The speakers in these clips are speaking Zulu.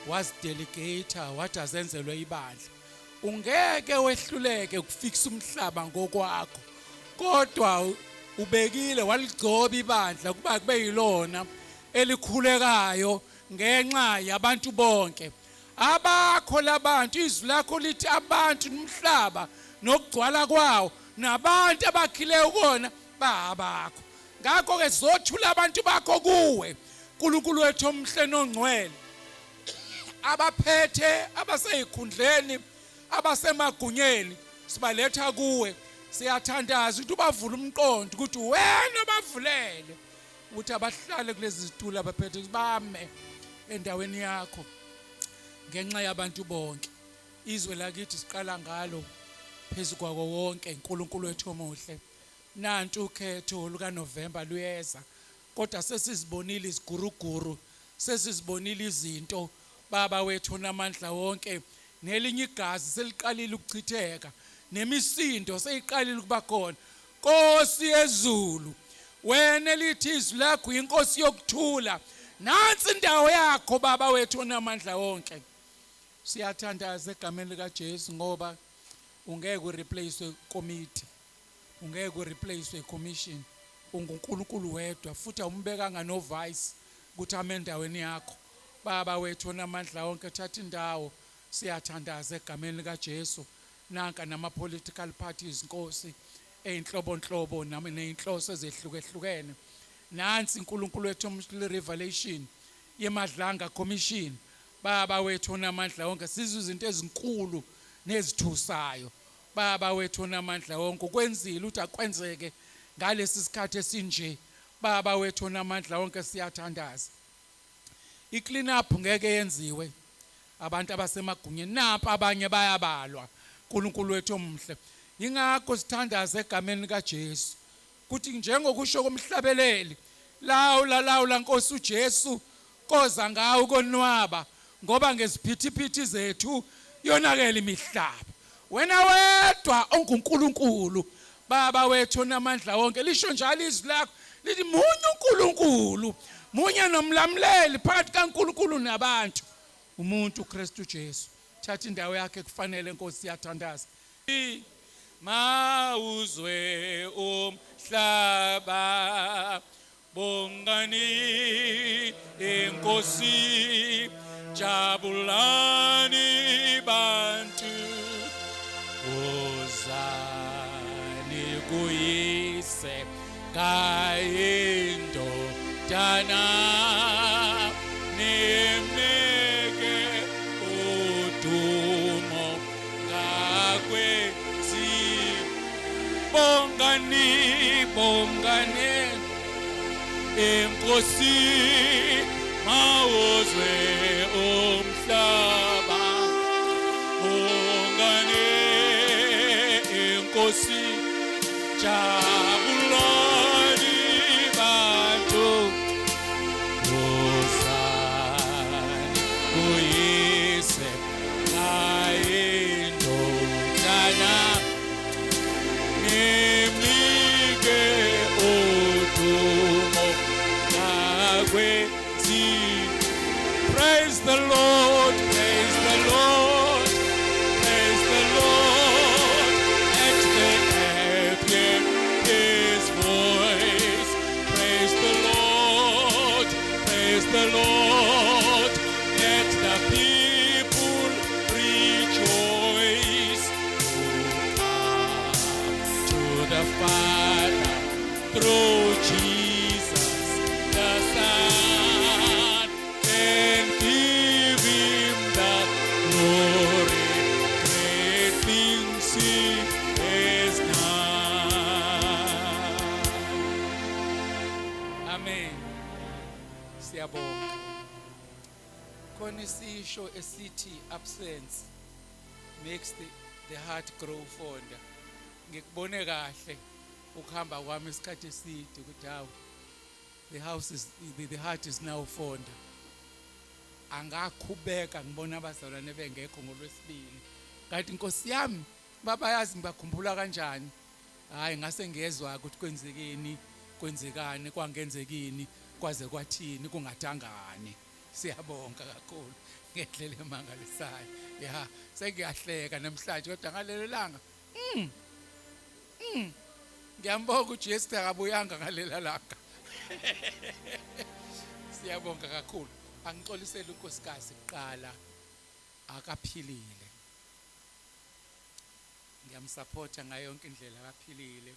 wasidelegator wathi azenzelwe ibandla. Ungeke wehluleke ukufikisa umhlaba ngokwakho, kodwa ubekile waligcoba ibandla kuba kube yilona elikhulekayo ngenxa yabantu bonke. Abakho labantu, izwi lakho lithi abantu nomhlaba nokugcwala kwawo nabantu abakhileyo kona babakho. Ngakho ke sizothula abantu bakho kuwe, uNkulunkulu wethu omhle nongcwele, abaphethe abaseyikhundleni abasemagunyeni sibaletha kuwe. Siyathandaza ukuthi ubavule umqondo ukuthi wena bavulele ukuthi abahlale kulezi zitulo abaphethe bame endaweni yakho ngenxa yabantu bonke. Izwe lakithi siqala ngalo phezu kwako wonke uNkulunkulu wethu omuhle. Nantu ukhetho lukaNovember luyeza, kodwa sesizibonile iziguruguru, sesizibonile izinto Baba wethu onamandla wonke, nelinye igazi seliqalile ukuchitheka, nemisindo seyiqalile ukuba khona. Nkosi yezulu, wena elithi izwi lakho inkosi yokuthula, nansi indawo yakho Baba wethu onamandla wonke. Siyathandaza egameni likaJesu ngoba ungeke ureplace committee, ungeke ureplace commission. UNkulunkulu wedwa futhi awumbekanga no vice ukuthi ame endaweni yakho. Baba wethu onamandla wonke, thatha indawo. Siyathandaza egameni likaJesu. Nanka nama political parties Nkosi eyinhlobonhlobo neyinhloso ezehlukehlukene. Nansi uNkulunkulu wethu omhle revelation yemadlanga commission. Baba wethu onamandla wonke, sizwe izinto ezinkulu nezithusayo. Baba wethu onamandla wonke, ukwenzile ukuthi akwenzeke ngalesi sikhathi esinje. Baba wethu onamandla wonke, siyathandaza. I-clean up ngeke yenziwe abantu abasemagunyeni, napha abanye bayabalwa. uNkulunkulu wethu omhle, ingakho sithandaza egameni likaJesu ukuthi njengokusho komhlabeleli, lawula Nkosi uJesu, koza ngawo konwaba ngoba ngeziphithiphithi zethu yonakele imihlaba. Wena wedwa onguNkulunkulu, Baba wethu onamandla wonke, lisho njalo izwi lakho lithi munye uNkulunkulu, munye nomlamleli phakathi kaNkulunkulu nabantu, umuntu uKristu Jesu. Thatha indawo yakhe kufanele Nkosi, siyathandaza. Mawuzwe umhlaba bongani enkosi, jabulani bantu, uzani kuyise kayindodana, nemeke udumo ngakwezi. Bongani enkosi, mawuzwe umhlaba bongani enkosi, jabulani bantu, uzani kuyise kayindodana, nemike udumo ngakwezi. Praise the Lord, praise the Lord, praise the Lord. Let the earth hear His voice. Praise the Lord, praise the Lord. Let the people rejoice. To the Father through Jesus the Son, and give Him the glory. Great things He has done. Amen. Siyabonga. Khona isisho esithi absence makes the heart grow fonder. Ngikubone kahle ukuhamba kwami isikhathi eside ukuthi hawo the heart is now fonder. Angakhubeka ngibona abazalwane bengekho ngolwesibili. Kanti Nkosi yami babayazi ngibakhumbula kanjani. Hayi ngase ngezwe ukuthi kwenzekeni, kwenzekani, kwangenzekini, kwaze kwathini kungathangani. siyabonga kakhulu ngendlela emangalisayo ya sengiyahleka namhlanje kodwa ngalelo langa ngiyambonga uJesu akabuyanga ngalela langa siyabonga kakhulu angixolisele unkosikazi kuqala akaphilile ngiyamsupporta ngayo yonke indlela akaphilile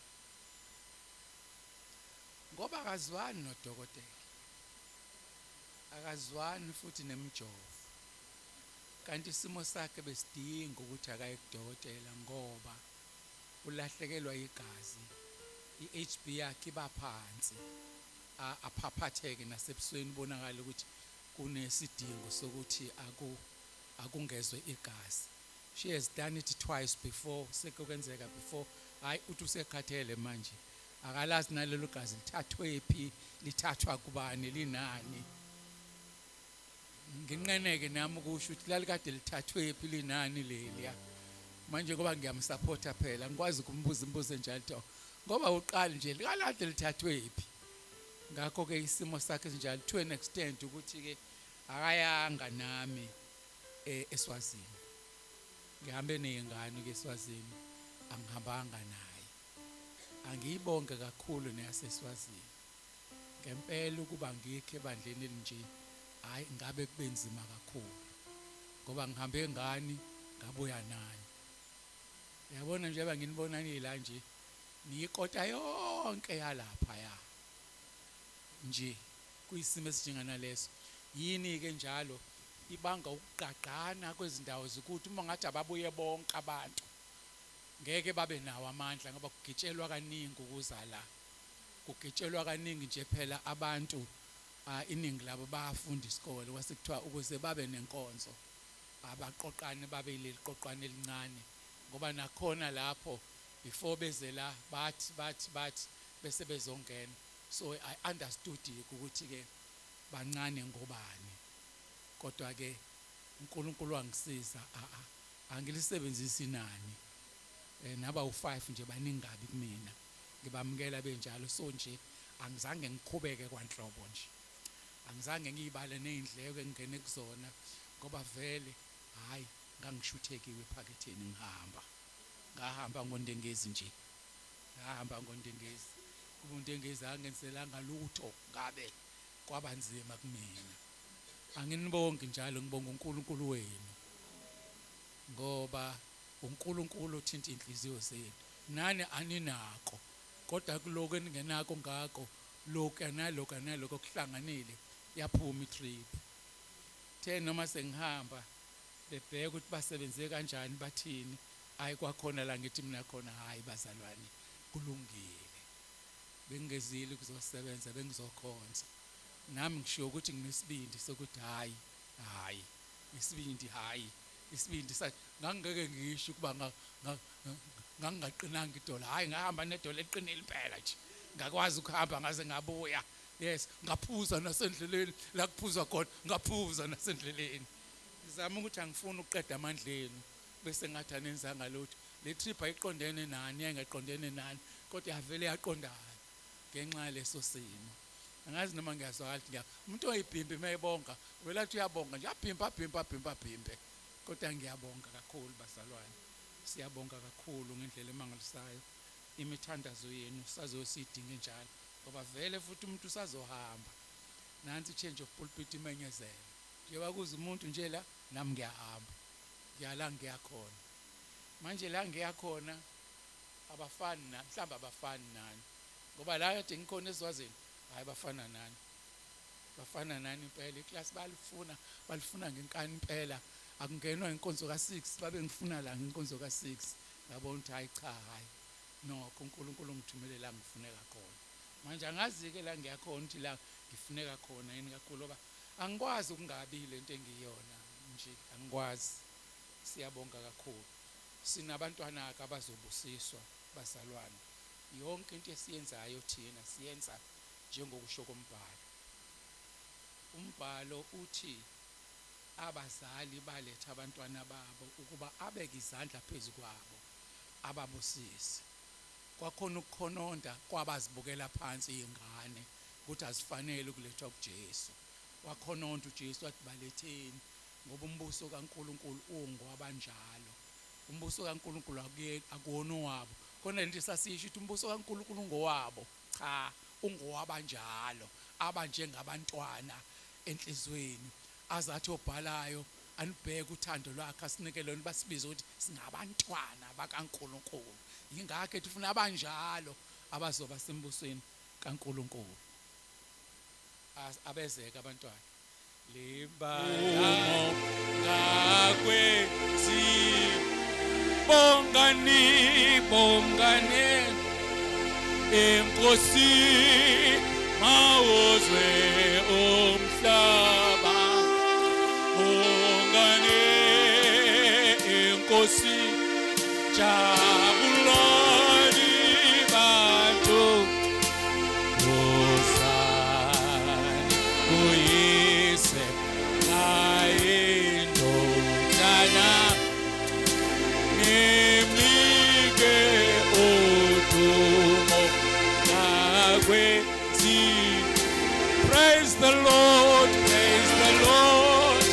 ngoba akazwani nodokotela akazwani futhi nemjovo kanti isimo sakhe besidinga ukuthi akaye kudokotela ngoba ulahlekelwa igazi iHB yakhe ibaphansi aphaphatheke nasebusweni bonakala ukuthi kunesidingo sokuthi akungezwe igazi. She has done it twice before sekukwenzeka before hayi uthi usekhathele manje akalazi nalelo gazi lithathwephi lithathwa kubani linani nginqeneke nami ukusho ukuthi lalikade lithathwephi linani leliya manje ngoba ngiyamsupporta phela ngikwazi ukumbuza imbuzo enjalo ngoba uqala nje likalade lithathwephi ngakho ke isimo sakhe sinjalo to an extent ukuthi ke akayanga nami eSwazini ngihambe nezingane ke eSwazini angihambanga naye angiyibonge kakhulu neyaseSwazini ngempela ukuba ngikho ebandleni elinje hayi ngabe kubenzima kakhulu ngoba ngihambe ngani ngabuya nani uyabona nje abanginibonani la nje niyikota yonke yalapha ya nje kuyisimo esinjengana leso yini ke njalo ibanga ukuqaqana kwezindawo zokuthi uma ngathi ababuye bonke abantu ngeke babe nawo amandla ngoba kugitshelwa kaningi ukuzala kugitshelwa kaningi nje phela abantu iningi labo bayafunda isikole kwasekuthiwa ukuze babe nenkonzo abaqoqane babe yileli qoqane elincane ngoba nakhona lapho before beze la bathi bese bezongena so I understood ukuthi ke bancane ngobani kodwa ke uNkulunkulu wangisiza angilisebenzisi inani naba u5 nje baningabi kumina ngibamukela benjalo so nje angizange ngikhubeke kwanhlobo nje angizange ngiyibale nezindleko engene kuzona ngoba vele hayi ngangishuthekiwe ephaketheni ngahamba ngondengezi nje ngahamba ngondengezi ubundengezi angenzelanga lutho ngabe kwabanzima kumina anginibonge njalo ngibonga uNkulunkulu wenu ngoba uNkulunkulu uthinta inhliziyo zenu nani aninako kodwa kuloko eningenako ngako lokho naloko kuhlanganile yaphuma itrip the noma sengihamba bebheka ukuthi basebenze kanjani bathini hayi kwakhona la ngithi mina khona hayi bazalwane kulungile bengezile ukuzosebenza bengizokhonza nami ngisho ukuthi nginesibindi sokuthi hayi isibindi ngangeke ngisho ukuba ngangaqinanga idolo hayi ngahamba nedolo eqinile impela nje ngakwazi ukuhamba ngaze ngabuya yes ngaphuza nasendleleni la kuphuzwa khona ngaphuza nasendleleni ngizama ukuthi angifuni ukuqeda amandleni bese ngathi anenzanga lutho le trip ayiqondene nani engaqondene nani kodwa yavele yaqondana ngenxa leso simo angazi noma ngiyazwakala ukuthi umuntu oyibhimbi mayibonga welathi uyabonga nje aphimba kodwa ngiyabonga kakhulu bazalwane siyabonga kakhulu ngendlela emangalisayo imithandazo yenu sazosidinge njalo ngoba vele futhi umuntu usazohamba nansi change of pulpit imenyezelo njengoba kuze umuntu nje la nami ngiyahamba ngiyala ngiyakhona manje la ngiyakhona mhlamba abafani nani ngoba la kade ngikhona eSwazini hayi bafana nani impela iclass balifuna ngenkani impela akungenwa inkonzo ka6 babe ngifuna la ngenkonzo ka6 ngabona ukuthi hayi cha hayi nokho uNkulunkulu ngithumele la ngifuneka khona manje angazi ke la ngiyakhona ukuthi la ngifuneka khona yini kakhulu ngoba angikwazi ukungabile into engiyona nje angikwazi siyabonga kakhulu sinabantwana abazobusiswa bazalwane yonke into esiyenzayo thina siyenza njengokusho kombhalo umbhalo uthi abazali baletha abantwana babo ukuba abeke izandla phezukwabo ababusise kwakhona ukukhononda kwabazibukela phansi izingane ukuthi azifanele ukulethwa kuJesu wakhononta uJesu wathi baletheni ngoba umbuso kaNkuluNkulu ungowabanjalo. Umbuso kaNkuluNkulu akuwona owabo. Khona lento sasisho ukuthi umbuso kaNkuluNkulu ngowabo. Cha, ungowabanjalo abanjengabantwana enhlizweni. Azathi obhalayo anibheke uthando lwakhe asinike lona basibiza ukuthi singabantwana bakaNkuluNkulu. Yingakho ethi ufuna abanjalo abazoba sembusweni kaNkuluNkulu. Abezeke abantwana. Libala ngakwenzi bongane Enkosi mawuzwe umhlaba bongane Enkosi jabulani bantu Wozani kuyise ayindodana Nemnike udumo ngakwenzi. Praise the Lord, praise the Lord,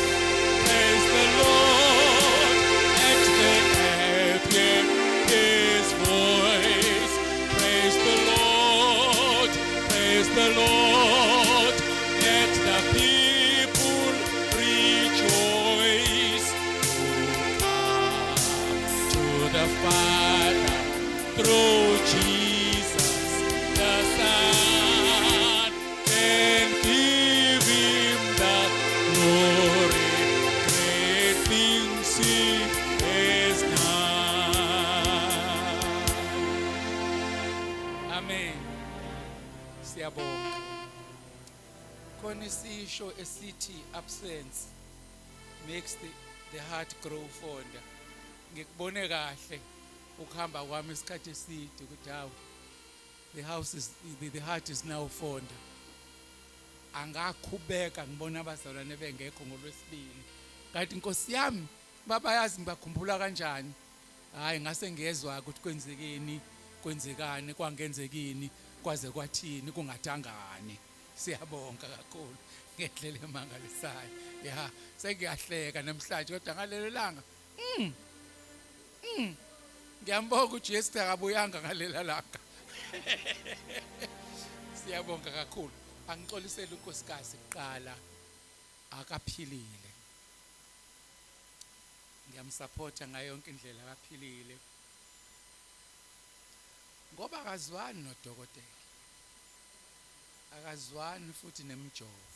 praise the Lord. Let the earth hear His voice. Praise the Lord, praise the Lord. Let the people rejoice. The Father through Jesus the Son and give Him the glory. Great things He has done. Amen. Siyabonga. Khona isisho esithi absence makes the heart grow fonder. Ngikubone kahle ukuhamba kwami isikhathi eside ukuthi hawo the heart is now fonder. Angakhubeka ngibona abazalwane bengekho ngolwesibili. Kanti Nkosi yami babayazi ngibakhumbula kanjani. Hayi ngase ngezwe ukuthi kwenzekani kwangenzekini kwaze kwathini kungathangani. Siyabonga kakhulu ngendlela emangalisayo. Ya sengiyahleka namhlanje kodwa ngalelo langa ngiyambonga uJesu akabuyanga ngalela langa. Siyabonga kakhulu. Angixolisele unkosikazi kuqala akaphilile. Ngiyamsupporta ngayo yonke indlela akaphilile. Ngoba akazwani nodokotela. Akazwani futhi nemjovo.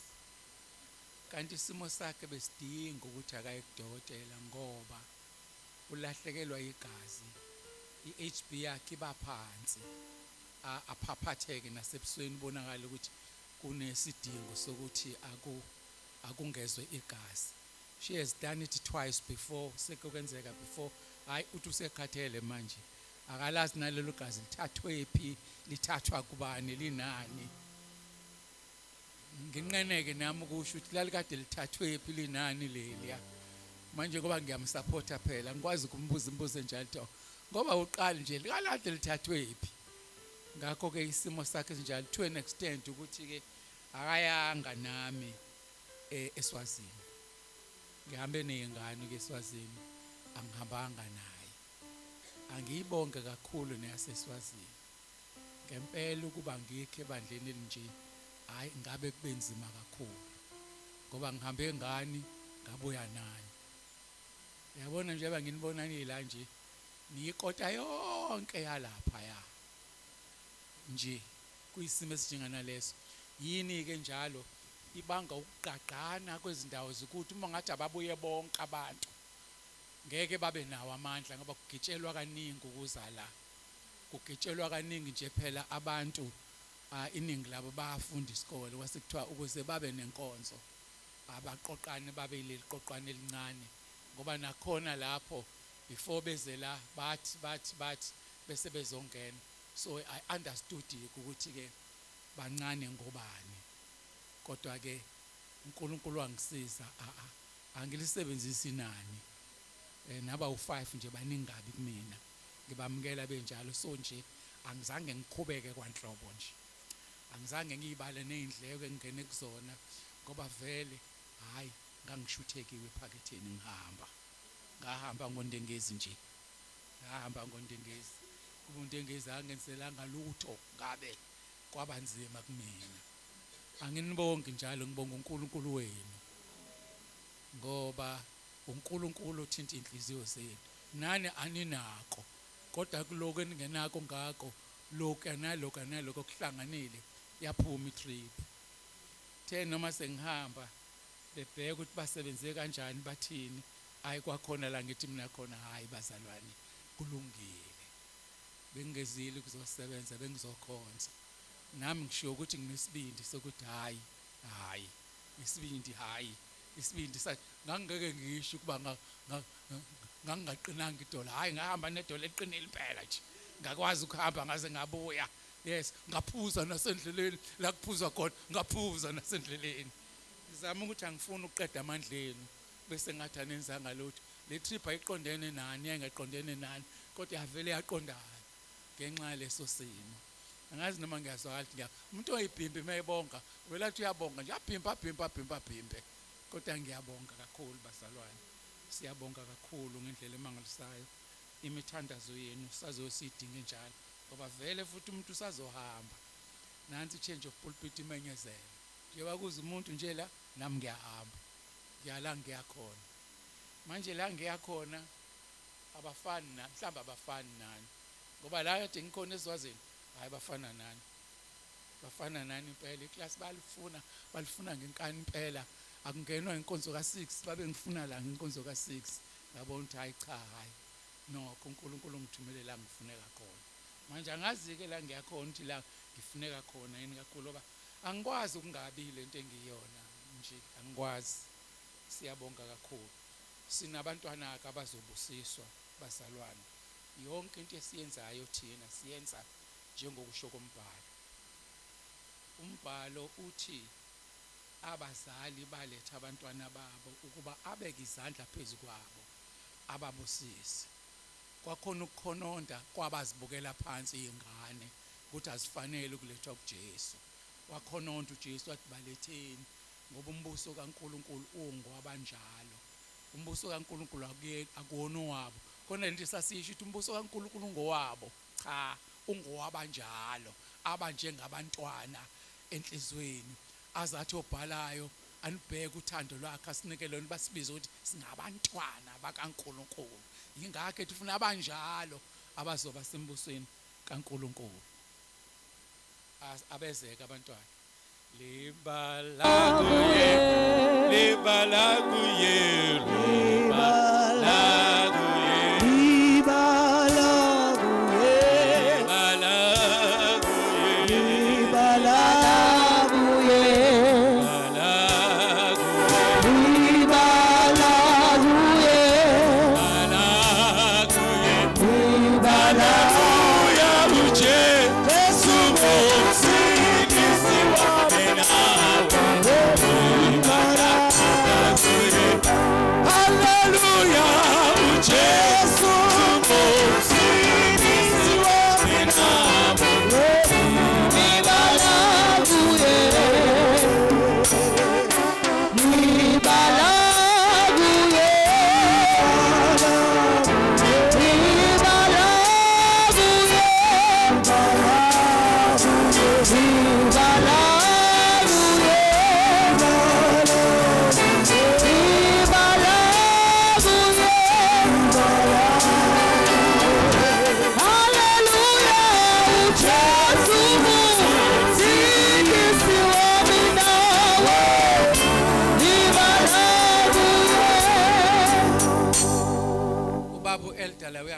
Kanti isimo sakhe besidinga ukuthi akaye kudokotela ngoba ulahlekelwa igazi. iHB yakhe iba phansi. Aphaphatheke nasebusweni bonakala ukuthi kunesidingo sokuthi akungezwe igazi. She has done it twice before sekukwenzeka before hayi uthi usekhathele manje akalazi nalelo gazi lithathwephi lithathwa kubani linani. Nginqeneke nami ukusho ukuthi lalikade lithathwephi linani leliya. Manje ngoba ngiyamsupporta phela ngikwazi ukumbuza imbuzo njalo ngoba uqala nje likalade lithathwephi. Ngakho ke isimo sakhe njalo to an extent ukuthi ke akayanga nami eSwazini. Ngihambe nezingane ke eSwazini angihambanga naye. Angiyibonge kakhulu neyaseSwazini. Ngempela ukuba ngikho ebandleni elinje hayi ngabe kubenzima kakhulu ngoba ngihambe ngani ngabuya nani. Uyabona nje banginibonani la nje niyikota yonke yalapha ya nje kuyisimo esinjengana leso. Yini ke njalo ibanga ukugqagqana kwezindawo zokuthi uma ngathi ababuye bonke abantu ngeke babe nawo amandla ngoba kugitshelwa kaningi ukuza la. Kugitshelwa kaningi nje phela abantu iningi labo bayafunda isikole kwase kuthiwa ukuze babe nenkonzo abaqoqane babe yileli qoqane elincane ngoba nakhona lapho before beze la bathi bese bezongena. So I understood ukuthi ke bancane ngobani kodwa ke uNkulunkulu wangisiza angilisebenzisi inani naba u5 nje baningabi kumina ngibamukela benjalo. So nje angizange ngikhubeke kwanhlobo nje. Angizange ngiyibale nezindleko engene kuzona ngoba vele hayi ngangishuthekiwe ephaketheni ngahamba ngondengezi nje ngahamba ngondengezi ubundengezi angenzelanga lutho ngabe kwabanzima kumina anginibongi njalo ngibonga uNkulunkulu wenu ngoba uNkulunkulu uthinta inhliziyo zenu nani aninako kodwa kuloko eningenako ngako lokho naloko kuhlanganile yaphuma itrip noma sengihamba bebheka ukuthi basebenze kanjani bathini hayi kwakhona la ngithi mina khona hayi bazalwane kulungile bengezile kuzosebenza bengizokhonza nami ngisho ukuthi nginesibindi sokuthi hayi isibindi ngangeke ngisho ukuba ngangaqinanga idolo hayi ngahamba nedolo eqinile impela nje ngakwazi ukuhamba ngaze ngabuya yes ngaphuza nasendleleni la kuphuza khona ngaphuza nasendleleni ngizama ukuthi angifuni ukuqeda amandleni bese ngathi anenzanga lutho le trip ayiqondene nani engaqondene nani kodwa yavele yaqondana ngenxa leso simo angazi noma ngiyazwakala ukuthi umuntu oyibhimbi mayibonga welathi uyabonga nje abhimba kodwa ngiyabonga kakhulu bazalwane siyabonga kakhulu ngendlela emangalisayo imithandazo yenu sazosidinge njalo ngoba vele futhi umuntu usazohamba nansi change of pulpit imenyezelo njengoba kuze umuntu nje la nami ngiyahamba ngiyala ngiyakhona manje la ngiyakhona abafani na mhlamba abafani nani ngoba la kade ngikhona eSwazini hayi bafana nani impela iclass balifuna ngenkani impela akungenwa inkonzo ka6 babe ngifuna la ngenkonzo ka6 ngabona ukuthi hayi cha hayi nokho uNkulunkulu ngithumelela ngifuneka khona manje angazi ke la ngiyakhona ukuthi la ngifuneka khona yini kakhulu ngoba angikwazi ukungabile into engiyona nje angikwazi siyabonga kakhulu sinabantwana abazobusiswa bazalwane yonke into esiyenzayo thina siyenza njengokusho kombhalo umbhalo uthi abazali baletha abantwana babo ukuba abeke izandla phezukwabo ababusise kwakhona ukukhononda kwabazibukela phansi ingane ukuthi azifanele ukulethwa kuJesu wakhononda uJesu wathi baletheni ngoba umbuso kaNkuluNkulu ungwabanjalo umbuso kaNkuluNkulu akuwona wabo khona lento sasisho ukuthi umbuso kaNkuluNkulu ngowabo cha ungowabanjalo abanjengabantwana enhlizweni azathi obhalayo anibheke uthando lwakhe asinike lona basibiza ukuthi singabantwana bakaNkuluNkulu ingakho ethi ufuna abanjalo abazoba sembusweni kaNkuluNkulu abezeke abantwana libalaguye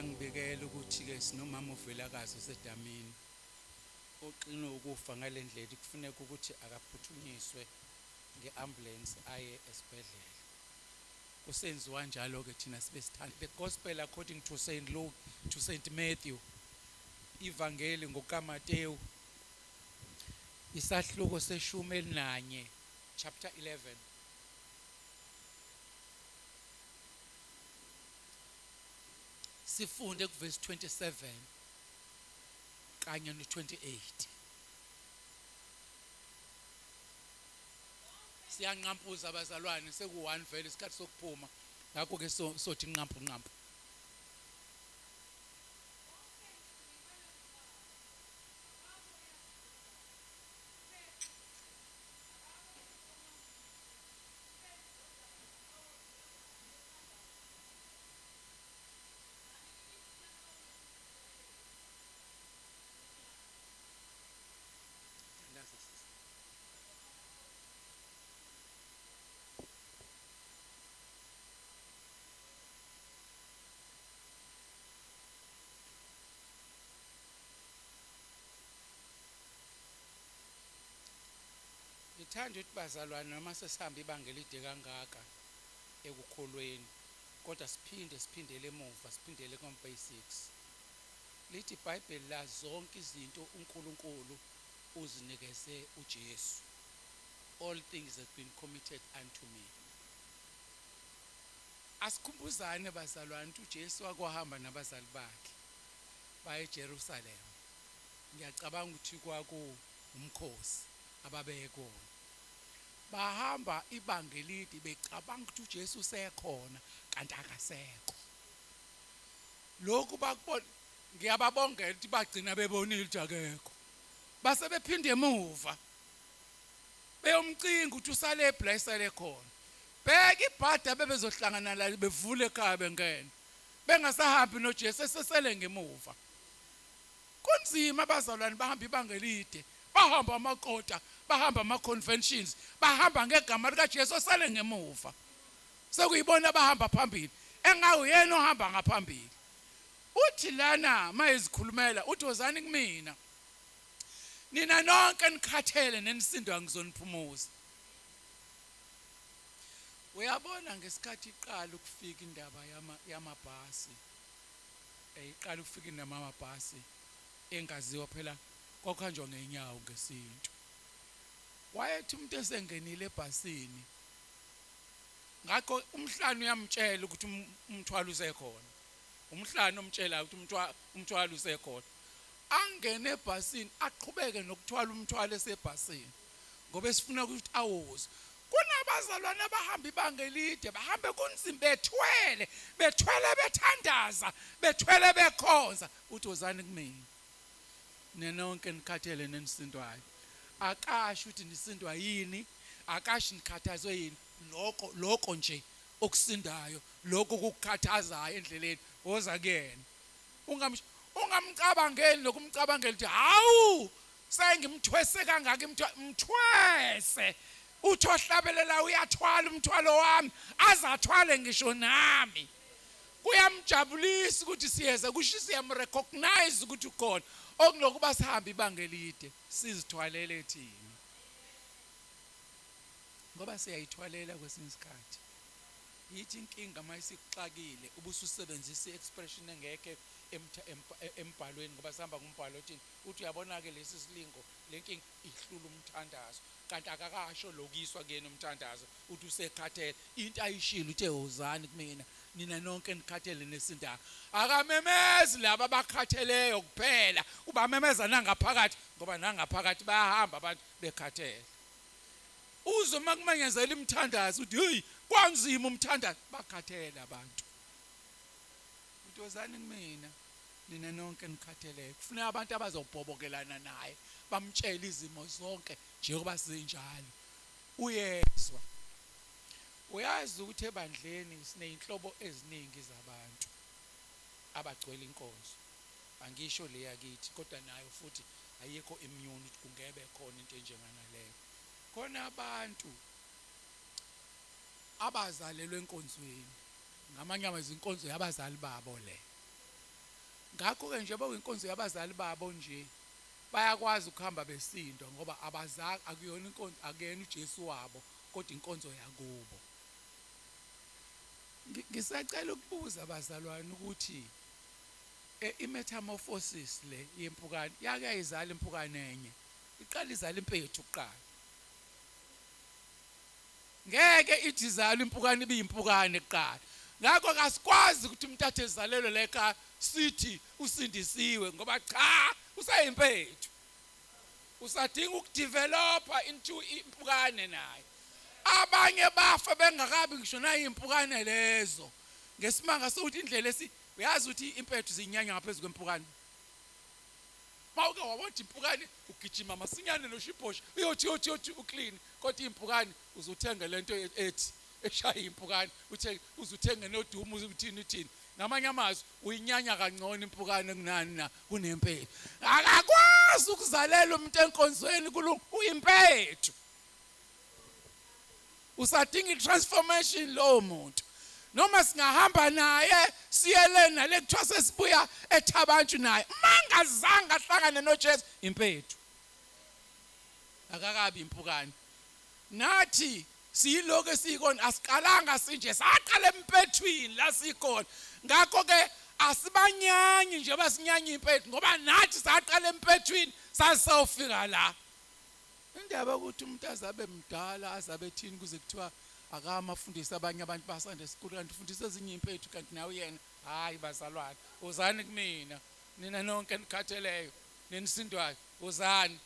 uyangibekela ukuthi ke sinomama uvelakazi usedamini oqina ukufa ngalendlela kufuneka ukuthi akaphuthunyiswe ngeambulance aye esibhedlela kusenziwa njalo ke thina sibe sithanda the gospel according to Saint Luke to Saint Matthew ivangeli ngokaMateyu isahluko se11 chapter 11 sifunde kuverse 27 kanye no28 siyanqampuza abazalwane seku1 vele isikhathi sokuphuma ngakho ke sothi nqampu. Ngithanda ukuthi bazalwane noma sesihamba ibanga elide kangaka ekukholweni kodwa siphindele emuva siphindele kuma-basics. Lithi iBhayibheli la zonke izinto uNkulunkulu uzinikeze uJesu. All things have been committed unto me. Asikhumbuzane bazalwane ukuthi uJesu wakwahamba nabazali bakhe baye eJerusalem. Ngiyacabanga ukuthi umkhosi ababekona. Bahamba ibanga elide becabanga ukuthi uJesu usekhona kanti akasekho. Lokhu bakubona ngiyababongela ukuthi bagcina bebonile ukuthi akekho. Base bephinde emuva. Beyomcinga ukuthi usale blessed khona. Bheka ibhada bebezohlangana la bevule ekhaya bengena. Bengasahambi noJesu sesele ngemuva. Kunzima abazalwane bahamba ibanga elide. Bahamba amakota, bahamba ama-conventions, bahamba ngegama likaJesu osale ngemuva. Sekuyibona bahamba phambili. Engawuyena ohamba ngaphambili. Uthi lana mayezikhulumela uthi wozani kumina. Nina nonke nikhathele nenisindwa ngizoniphumuza. Uyabona ngesikhathi iqala ukufika indaba yamabhasi. Iqala ukufika indaba yamabhasi engaziwa phela kokhanjwa ngenyawo ngesinto. Wayethi umuntu esengenile ebhasini ngakho umhlanu uyamtshela ukuthi umthwalo usekhona. Umhlanu umtshela ukuthi umthwalo usekhona. Angene ebhasini aqhubeke nokuthwala umthwalo esebhasini ngoba esifuna ukuthi awoze. Kunabazalwane abahamba ibanga elide bahambe kunzima bethwele bethandaza bethwele bekhonza uthi wozani kumina. Nenonke nikhathele nenisindwayo. Akasho ukuthi nisindwa yini, akashi nikhathazwe yini. Lokho nje okusindayo, lokho kukukhathazayo endleleni woza kuyena. Ungamcabangeli nokumcabangela ukuthi hawu sengimthwese kangaka mthwese. Uthi ohlabelela uyathwala umthwalo wami azathwale ngisho nami. Kuyamjabulisa ukuthi siyeza kusho siyamrecognize ukuthi ukhona. Okunokuba sihamba ibanga elide sizithwalele thina. Ngoba siyayithwalela kwesinye isikhathi. Yithi inkinga mayisikuxakile ubususebenzisa i-expression engeke embhalweni ngoba sihamba kumbhalo othini uthi uyabona ke lesi silingo lenkinga ihlula umthandazo kanti akakasho lokiswa kuyena umthandazo uthi usekhathele into ayishilo uthe wozani kumina nina nonke nikhathele nesindayo. Akamemezi laba abakhatheleyo kuphela ubamemeza nangaphakathi ngoba nangaphakathi bayahamba abantu bekhathele. Uzo makumanyezela imthandazo uthi hey kwanzima umthandazo bakhathele abantu. Uthi wozani kumina nina nonke nikhatheleyo. Kufuneka abantu abazobhobokelana naye bamtshela izimo zonke njengoba sinjalo. Uyezwa. Uyazi ukuthi ebandleni sineyinhlobo eziningi zabantu abagcwele inkonzo. Angisho le yakithi kodwa nayo futhi ayikho immune ukuthi kungebe khona into enjengana leyo. Khona abantu abazalelwe enkonzweni ngamanye amazwi inkonzo yabazali babo le. Ngakho ke nje bawinkonzo yabazali babo nje bayakwazi ukuhamba besindwa ngoba abazali akuyona inkonzo akuyena uJesu wabo kodwa inkonzo yakubo. Ngisacela ukubuza abazalwane ukuthi imetamorphosis le yempukane yake izala impukane enye iqala izala impethu kuqala. Ngeke ithi izala impukane ibiyimpukane kuqala. Ngakho kasikwazi ukuthi umntathe ezalelwe leka sithi usindisiwe ngoba cha usayimpethu. Usadinga ukudevelopa into impukane naye. abanye bafa bengakabi ngisho nayo impukane lezo ngesimanga sokuthi indlela uyazi ukuthi impethu zinyanya ngaphezulu kwempukane. Mawuke wabothi impukane ugijima masinyane noshiphoshi uyothi uclean kodwa impukane uzuthenga lento ethi eshaya impukane uzuthenge nodumo uthini ngamanye amazwi uyinyanya kangcono impukane kunani na kunempethu. Akakwazi ukuzalela umuntu enkonzweni kulungu uyimpethu. Usadinga i-transformation lowo muntu. Noma singahamba naye siyelena le kuthiwa sesibuya eThabanchu naye mangazange ahlangane noJesu impethu. Akakabi impukane. Nathi siyiloko esiyikona asiqalanga sinje saqala empethwini la sikhona. Ngakho ke asibanyanyi nje basinyanya impethu ngoba nathi saqala empethwini sasawufika la. Indaba ukuthi umuntu azabe mdala azabe thini kuze kuthiwa akamafundisa abanye abantu basande esikhulu kanti ufundisa ezinye impethu kanti nawe yena hayi bazalwane uzani kumina nina nonke nikhatheleyo nenisindwayo uzani.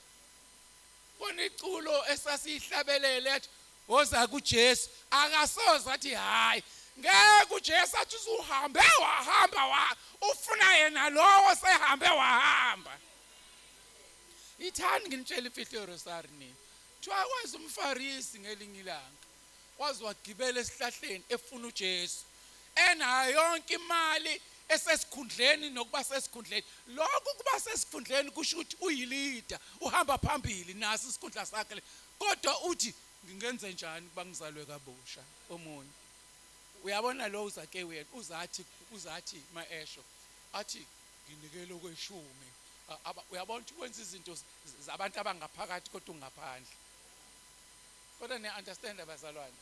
Kona iculo esasihlabelele ethi oza kuJesu akasoza athi hayi ngeke uJesu athi uzuhambe wahamba ufuna yena lowo sehambe wahamba. Ithani nginitshela imfihlo yeRosari nini. Kuthiwa kwazi umFarisi ngelinye ilanga wazi wagibela esihlahleni efuna uJesu enayo yonke imali esesikhundleni nokuba sesikhundleni. Lokho kuba sesikhundleni kusho ukuthi uyilida uhamba phambili naso isikhundla sakhe kodwa uthi ngingenze njani kuba ngizalwe kabusha omunye. Uyabona lo uzake wena uzathi maesho athi nginikele okweshumi. Uyabona ukuthi kwenza izinto zabantu abangaphakathi kodwa ungaphandle. Kodwa ne-understand abazalwane.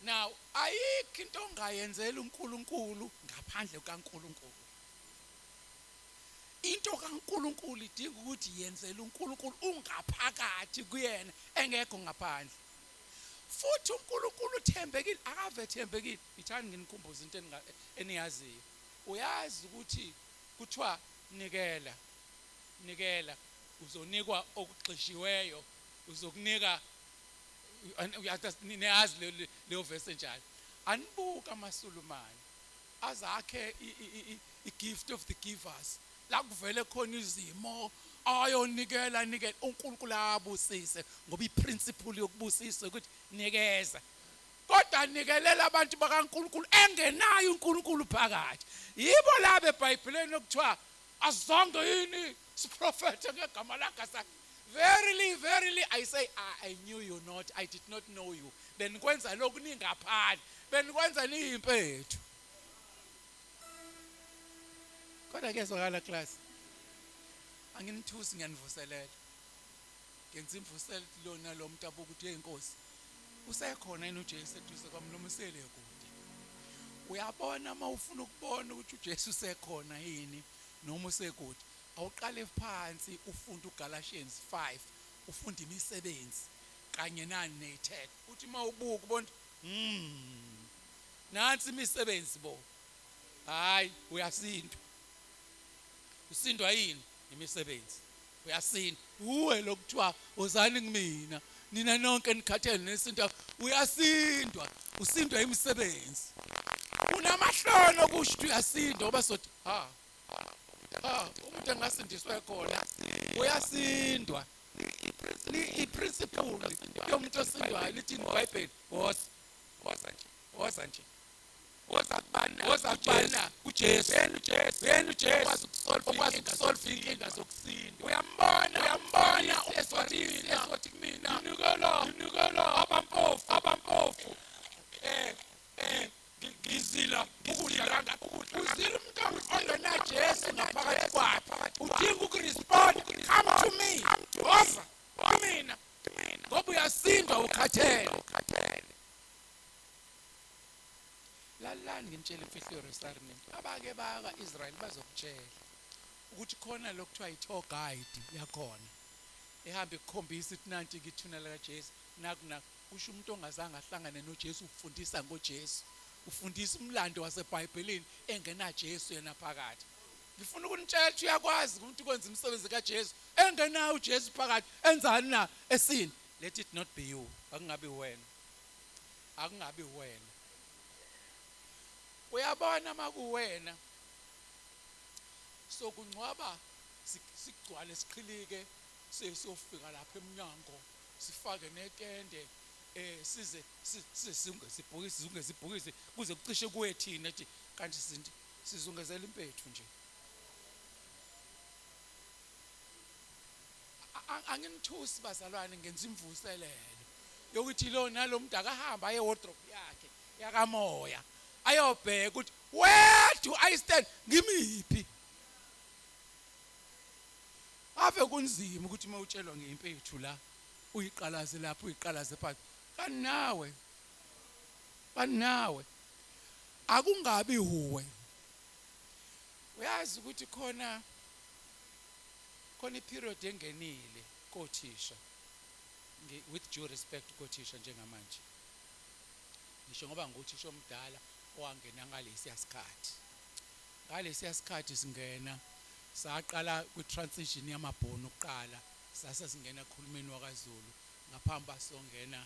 Now ayikho into ongayenzela uNkulunkulu ngaphandle kaNkulunkulu. Into kaNkulunkulu idinga ukuthi yenzele uNkulunkulu ungaphakathi kuyena engekho ngaphandle. Futhi uNkulunkulu uthembekile akave thembekile. Ithani nginikhumbuza into eniyaziyo. Uyazi ukuthi kuthiwa nikela uzonikwa okugxishiweyo uzokunika uyazi leyo verse njalo. Anibuka amaSulumane azakhe i-gift of the givers la kuvele khona izimo ayonikela uNkulunkulu abusise ngoba iprinciple yokubusisa ukuthi nikeza. Kodwa nikelela abantu bakaNkulunkulu engenayo uNkulunkulu phakathi. Yibo laba eBhayibhelini okuthiwa azonge yini siprofethe ngegama lakhe. Verily I say I knew you not, I did not know you. Benikwenza lokhu ningaphandle benikwenza niyimpethu. Kodwa kezwakala class anginithusi ngiyanivuselela ngenza imvuselo lona lo muntu abuka ukuthi eyinkosi usekhona yena uJesu eduze kwami noma usele kude. Uyabona mawufuna ukubona ukuthi uJesu usekhona yini noma usekude awuqale phansi ufunda uGalatians 5 ufunda imisebenzi kanye nani nethethe uthi mawubuka ubona nansi imisebenzi bo hayi uyasindwa. Usindwa yini imisebenzi uyasindwa. Uwe lokuthiwa uzani kumina nina nonke nikhathele nesinto uyasindwa. Usindwa imisebenzi unamahloni okusho ukuthi uyasindwa ngoba sothi umuntu engasindiswe khona uyasindwa. I-principle yomuntu osindwayo lithi iBhayibheli woza nje kubana uJesu ukwazi ukusolve inkinga zokusinda. Uyambona esothi kumina nikela abampofu ngizila ukudla uzila umuntu ongenaJesu ngaphakathi kwakhe udinga ukurespond. Come to me woza kumina ngoba uyasindwa ukhathele. Lalani ngimtshela imfihlo yeRosari nini. Abake baka Israel bazokutshela ukuthi khona lokuthiwa i-tour guide yakhona ehamba ikukhombisa ukuthi nanti ngithuna la kaJesu naku kusho umuntu ongazange ahlangane noJesu ufundisa ngoJesu ufundisa umlando waseBhayibhelini engenaJesu yena phakathi. Ngifuna ukunitshela ukuthi uyakwazi ukuthi ukwenza imisebenzi kaJesu engenayo uJesu phakathi enzani na esini let it not be you, akungabi wena, akungabi wena. Uyabona makuwena sokungcwaba sigcwale siqhilike siyofika lapha eminyango sifake netende size sizungezibhokisi kuze kucishe kuwe thina nje kanti sizungezela impethu nje. Angingithusi bazalwane ngenza imvuselelo yokuthi lo nalomuntu akahamba aye wardrobe yakhe yakamoya ayobheka ukuthi where do I stand, ngimiphi. Ave kunzima ukuthi mawutshelwa ngeimpethu la uyiqalaze lapho uyiqalaze phansi banawe akungabi huwe. Uyazi ukuthi khona iperiod engenile kothisha, with due respect kothisha njengamanje ngisho ngoba nguthisha omdala owangena ngalesiya sikhathi singena saqala kwi-transition yamabhunu okuqala sasingena kuhulumeni wakaZulu ngaphambi basongena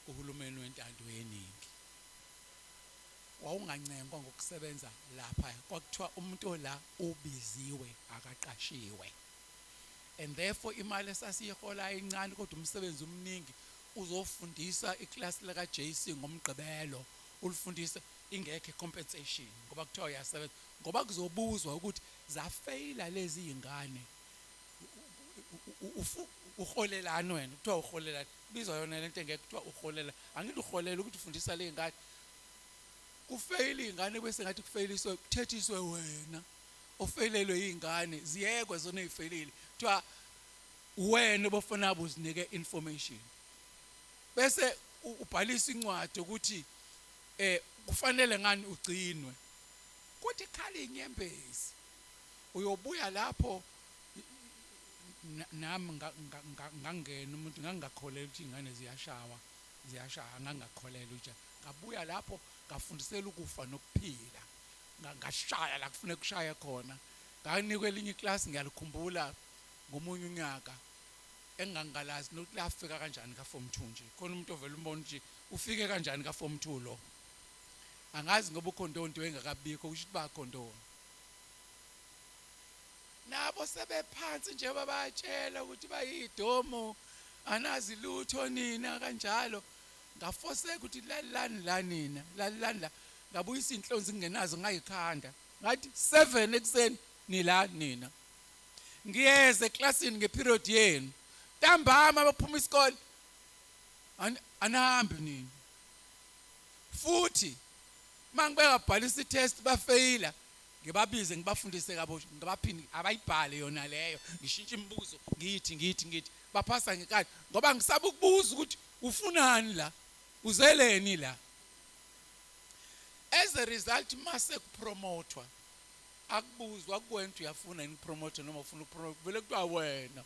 uhulumeni wentando yeningi. Wawungancengwa ngokusebenza lapha kwakuthiwa umuntu la ubiziwe akaqashiwe, and therefore imali esasiyihola incane kodwa umsebenzi omningi uzofundisa iklasi laka JC ngomgqibelo ulifundisa ingekho compensation ngoba kuthiwa uyasebenza ngoba kuzobuzwa ukuthi zafeyila lezi izingane uholelana wena kuthiwa uholelana bizwa yona lento engeke kuthiwa uholela angithi uholela ukuthi ufundisa le ngane kufeyila izingane bese ngathi kufeliswe kuthethiswe wena ofeyilelwe izingane ziyekwe zona ezifeyilile kuthiwa wena obofuna uzinike information bese ubhalisa incwadi ukuthi kufanele ngani ugcinwe kuthi khali inyembezi uyobuya lapho nami ngangena umuntu ngangakholela ukuthi ingane ziyashaya ngangakholela ukuthi ngabuya lapho ngafundisela ukufa nokuphila ngashaya la kufanele kushaya khona nganikwe elinye iclass ngiyalikhumbula ngomunye unyaka engangalazi nokuthi lafika kanjani ka form 2 nje khona umuntu ovela umbona nje ufike kanjani ka form 2 lo angazi ngoba ukhondonto engakabikho ukuthi bakhondona nabo sebephansi nje babatshela ukuthi bayidomo anazi lutho nina kanjalo ngafoseka ukuthi lalani la ngabuyisa inhlonzi ngingenazo ngayikhanda ngathi 7 ekseni nila nina ngiyeze eclassini ngeperiod yenu ntambama baphuma isikole anahambi nini futhi mangibeka bhalisa itest bafeyila ngibabize ngibafundise kabosha ngabaphindi abayibhale yona leyo ngishintsha imibuzo ngithi baphasa ngekade ngoba ngisaba ukubuza ukuthi ufunani la uzeleni la. As a result mase kupromotwa akubuzwa kuwena uyafuna ukupromote noma ufuna ukupromote vele kuthiwa wena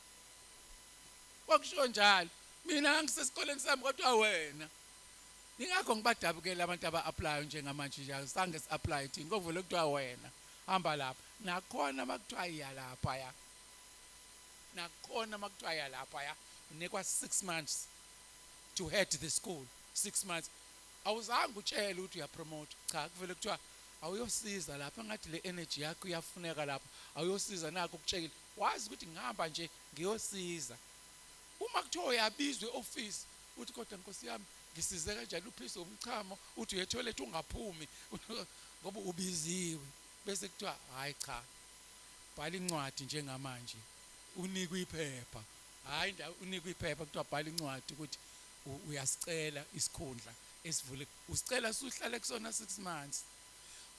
wakusho njalo mina ngisesikoleni sami kodwa wena ingakho ngibadabukela abantu aba-apply njengamanje nje sange si-apply thina ngokuvele kuthiwa wena hamba lapha nakhona makuthiwa iya lapha unikwa 6 months to head the school 6 months awuzange utshele ukuthi uyapromote cha kuvele kuthiwa awuyosiza lapha ngathi le energy yakho iyafuneka lapha awuyosiza nakho ukutshekile wazi ukuthi ngihamba nje ngiyosiza uma kuthiwa uyabizwe e-office uthi kodwa Nkosi yami ngisize kanjani uphisa umchamo uthi uyethoilet ungaphumi ngoba ubiziwe bese kuthiwa hayi cha bhala incwadi njengamanje unikwe iphepha hayi unikwe iphepha kuthiwa bhala incwadi ukuthi uyasicela isikhundla esivule usicela suhlale kusona 6 months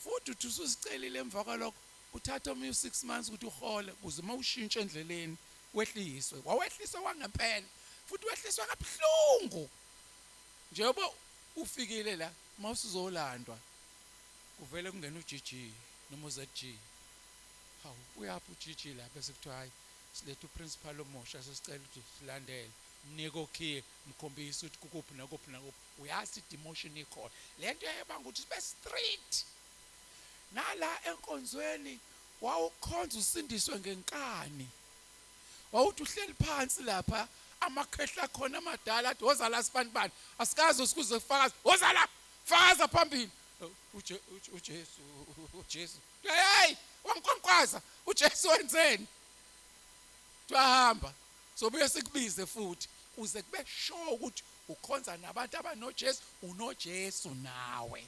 futhi uthi ususicelile emva kwalokho uthatha omunye 6 months ukuthi uhole kuze mawushintshe endleleni wehliswe wawehliswa kwangempela futhi wehliswa kabuhlungu njengoba ufikile la mawusizolandwa kuvele kungena uGG noma uZG hawu uyaphi uGG la bese kuthiwa hayi silethe uprincipal omusha sesicela ukuthi silandele mnike okhiye mkhombisa ukuthi kukuphi nakuphi uyazi demotion ikhona lento yebanga ukuthi sibe strict nala enkonzweni wawukhonza usindiswe ngenkani wawuthi uhleli phansi lapha amakhehla khona amadala athi woza la sibanibani asikazi usikuze kufakaza woza la fakaza phambili uJesu hey wankonkwaza uJesu wenzeni tuhamba sobuye sikubize futhi uze kube sure ukuthi ukhonza nabantu abanoJesu unoJesu nawe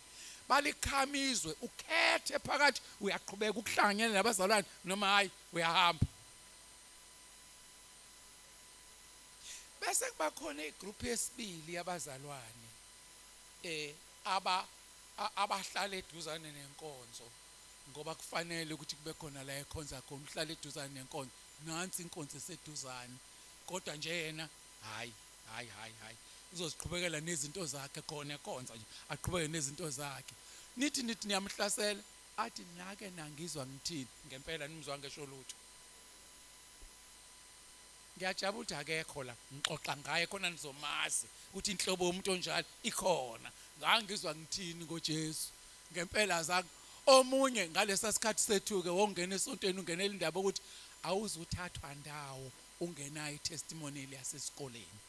balikhamizwe ukhethe phakathi uyaqhubeka ukuhlanganyela nabazalwane noma hayi uyahamba bese kuba khona igroup yesibili yabazalwane abahlala eduzane nenkonzo ngoba kufanele ukuthi kube khona la ekhonza khona uhlala eduzane nenkonzo nansi inkonzo eseduzane kodwa nje yena hayi uzoziqhubekela nezinto zakhe khona ekhonza nje aqhubeke nezinto zakhe nithi niyamhlasela athi nake nangizwa ngithini ngempela nimzwa ngesho lutho ngiyajabula ukuthi akekho la ngixoxa ngaye khona nizomazi ukuthi inhlobo yomuntu onjalo ikhona ngangizwa ngithini ngoJesu ngempela zakhe omunye ngalesa sikhathi sethu-ke wongena esontweni ungenela indaba ukuthi awuzuthathwa ndawo ungenayo itestimony yasesikoleni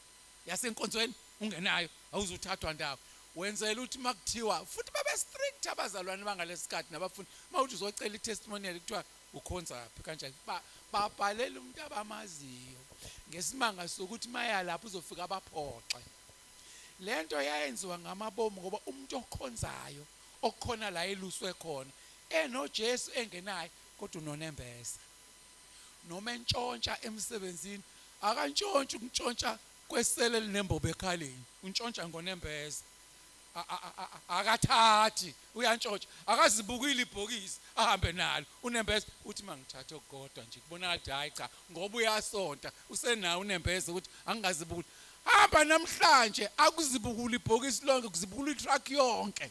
yasenkonzweni ungenayo awuzuthathwa ndawo wenzela ukuthi makuthiwa futhi babe strict abazalwane bangalesikhathi nabafundi mawuthi uzocela itestimony kuthiwa ukhonzaphi kanjani babhalela umuntu abamaziyo ngesimanga sokuthi maya lapho uzofika abaphoxe lento yayenziwa ngamabomu ngoba umuntu okhonzayo okukhona la eluswe khona enoJesu engenayo kodwa unonembeza noma entshontsha emsebenzini akantshontsha ukuntshontsha kwesele linembobo ekhaleni untshontsha ngonembeza akathathi uyantshontsha akazibukile ibhokisi ahambe nalo unembeza uthi mangithathe okukodwa nje kubonakala ukuthi hayi cha ngoba uyasonta usenawo unembeza ukuthi angingazibukuli hamba namhlanje akuzibukula ibhokisi lonke kuzibukula itruck yonke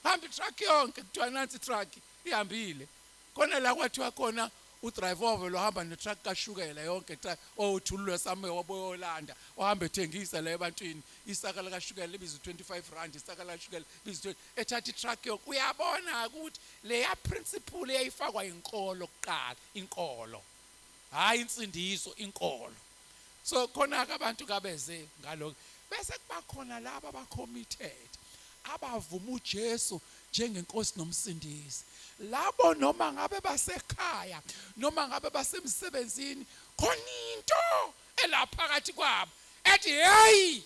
hamba itruck yonke kuthiwa nansi itruck ihambile khona la kwathiwa khona udriver lo hamba netruck kashukela yonke othululwe same waboyolanda ohamba ethengisa la ebantwini isaka la kashukela libiza 25 rand isaka la kashukela libiza ethatha itruck yonke uyabona ukuthi leya principle eyayifakwa inkolo kuqala inkolo hayi insindiso inkolo so khona ke abantu kabeze ngaloko bese kuba khona laba abacommitted abavuma uJesu njengenkosi nomsindisi labo noma ngabe basekhaya noma ngabe basemsebenzini khona into elaphakathi kwabo ethi hey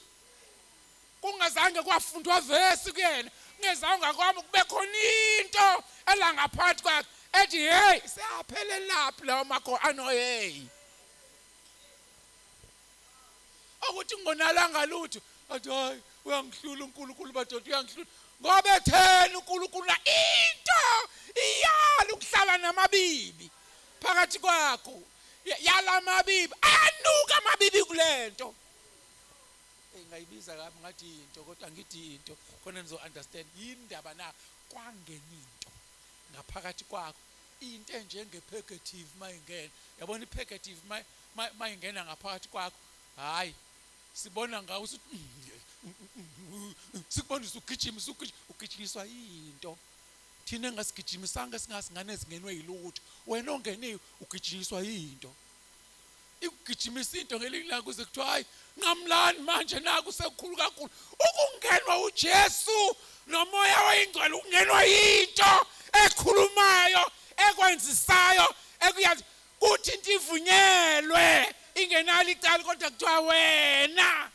kungazange kwafundwa verse kuyena ngezanga kwami kube khona into elangaphakathi kwakhe ethi hey siyaphelele laphi lawo makho ano hey ukuthi ngonalanga lutho athi hayi uyangihlula uNkulunkulu badoda uyangihlula ngoba ethena uNkulunkulu la into iyala ukuhlala namabibi phakathi kwakho yala mabibi ayanuka amabibi kulento ngayibiza kabi ngathi into kodwa ngithi into khona nizo understand indaba na kwangeninto ngaphakathi kwakho into enjengepegative mayingena yabona ipegative mayingena ngaphakathi kwakho hayi sibona ngawo sikubonisa ugijimiswa into thina engasigijimisanga singasingane ezingenwe yilutho wena ongeniwe ugijinyiswa into ikugijimisa into ngelinye ilanga kuze kuthiwa hayi nqamlani manje naku sekukhulu kakhulu ukungenwa uJesu nomoya oyingcwele ukungenwa into ekhulumayo ekwenzisayo ekuyazi kuthi into ivunyelwe ingenalo icala kodwa kuthiwa wena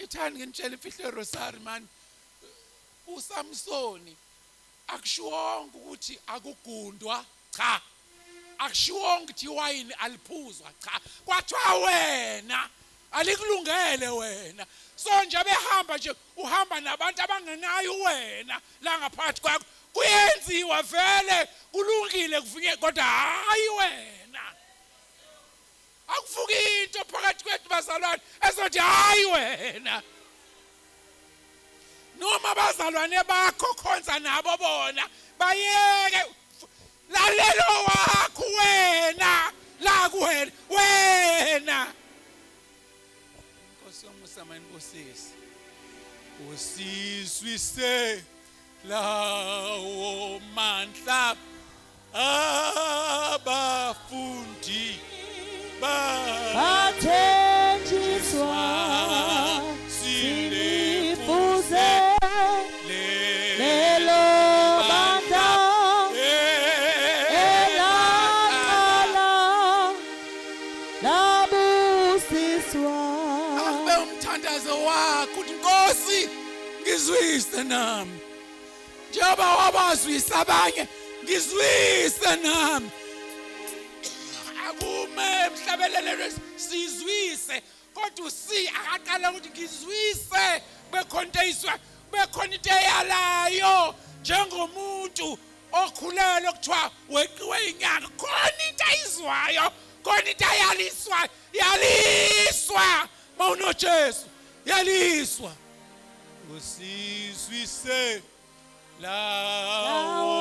ithani ngenitshela imfihlo yerosari man uSamsoni akushuwonga ukuthi akugundwa cha akushuwonga ukuthi iwayini aliphuzwa cha kwathiwa wena alikulungele wena so nje behamba nje uhamba nabantu abangenayo wena la ngaphakathi kwakho kuyenziwa vele kulungile kuvinye kodwa hayi wena akuvuki into phakathi kwethu bazalwane ezothi hayi wena noma bazalwane bakho khonza nabo bona bayeke lalelo wakho wena la kuwena wena Nkosi yomusamani osisi usiswise lawo mandla abafundi bathenjiswa silifuze lelo bandla elaqala labusiswa. Abe umthandazo wakho uthi Nkosi ngizwise nami njengoba wabazwisa abanye ngizwise nami. Akume emhlabelelweni sizwise kodwa akaqala ukuthi ngizwise bekhonteiswa bekhona into eyalayo njengomuntu okhulelwe kuthiwa weqiwe inyanga khona into ayizwayo khona into yaliswa mawunoJesu yaliswa usizwise lawo